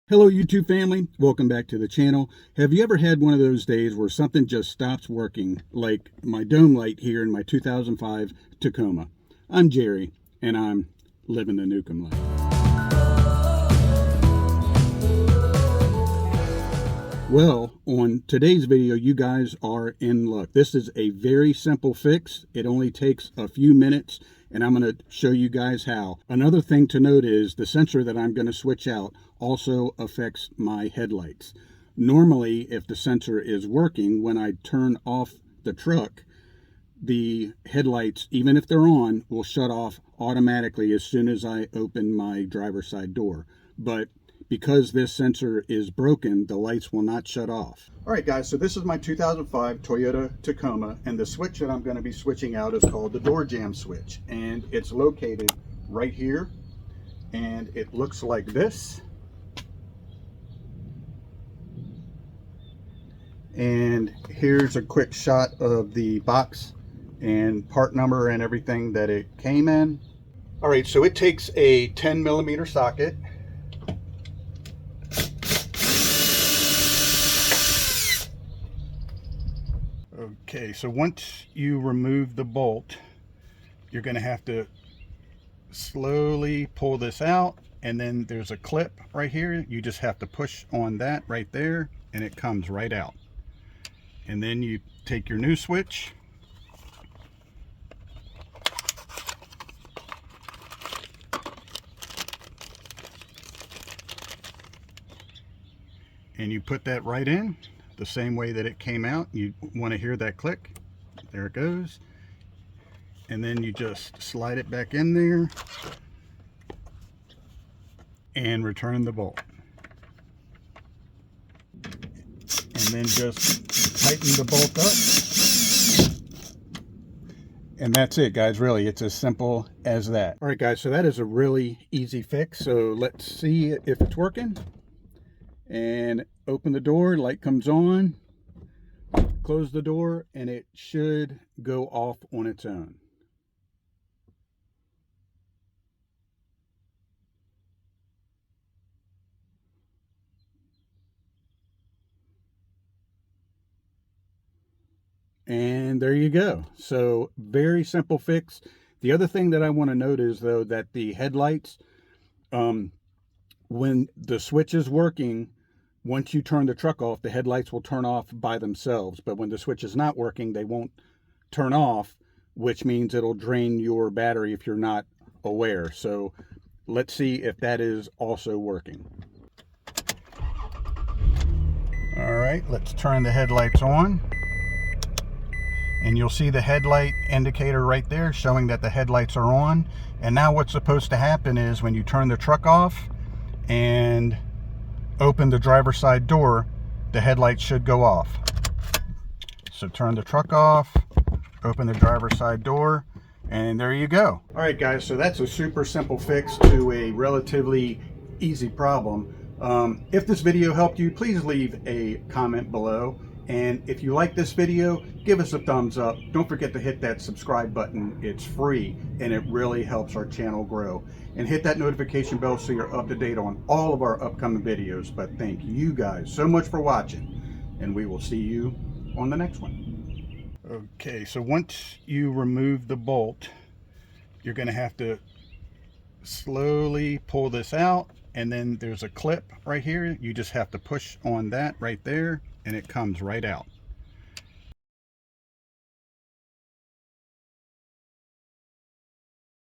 Hello YouTube family, welcome back to the channel. Have you ever had one of those days where something just stops working, like my dome light here in my 2005 Tacoma? I'm Jerry, and I'm living the Newcomb life. Well, on today's video, you guys are in luck. This is a very simple fix. It only takes a few minutes, and I'm going to show you guys how. Another thing to note is the sensor that I'm going to switch out also affects my headlights. Normally, if the sensor is working, when I turn off the truck, the headlights, even if they're on, will shut off automatically as soon as I open my driver's side door. But because this sensor is broken, the lights will not shut off. All right, guys, so this is my 2005 Toyota Tacoma, and the switch that I'm going to be switching out is called the door jamb switch, and it's located right here, and it looks like this. And here's a quick shot of the box and part number and everything that it came in. All right, so it takes a 10mm socket. Okay, so once you remove the bolt, you're going to have to slowly pull this out, and then there's a clip right here. You just have to push on that right there, and it comes right out. And then you take your new switch, and you put that right in the same way that it came out. You want to hear that click. There it goes. And then you just slide it back in there and return the bolt. And then just tighten the bolt up. And that's it, guys. Really, it's as simple as that. All right, guys, so that is a really easy fix. So let's see if it's working. And open the door, light comes on, close the door, and it should go off on its own. And there you go. So very simple fix. The other thing that I want to note is, though, that the headlights, when the switch is working, once you turn the truck off, the headlights will turn off by themselves. But when the switch is not working, they won't turn off, which means it'll drain your battery if you're not aware. So let's see if that is also working. All right, let's turn the headlights on. And you'll see the headlight indicator right there showing that the headlights are on. And now what's supposed to happen is when you turn the truck off and open the driver's side door, the headlights should go off. So turn the truck off, open the driver's side door, and there you go. All right, guys, so that's a super simple fix to a relatively easy problem. If this video helped you, please leave a comment below. And if you like this video, give us a thumbs up. Don't forget to hit that subscribe button. It's free, and it really helps our channel grow. And hit that notification bell so you're up to date on all of our upcoming videos. But thank you guys so much for watching, and we will see you on the next one. Okay, so once you remove the bolt, you're going to have to slowly pull this out, and then there's a clip right here. You just have to push on that right there, and it comes right out.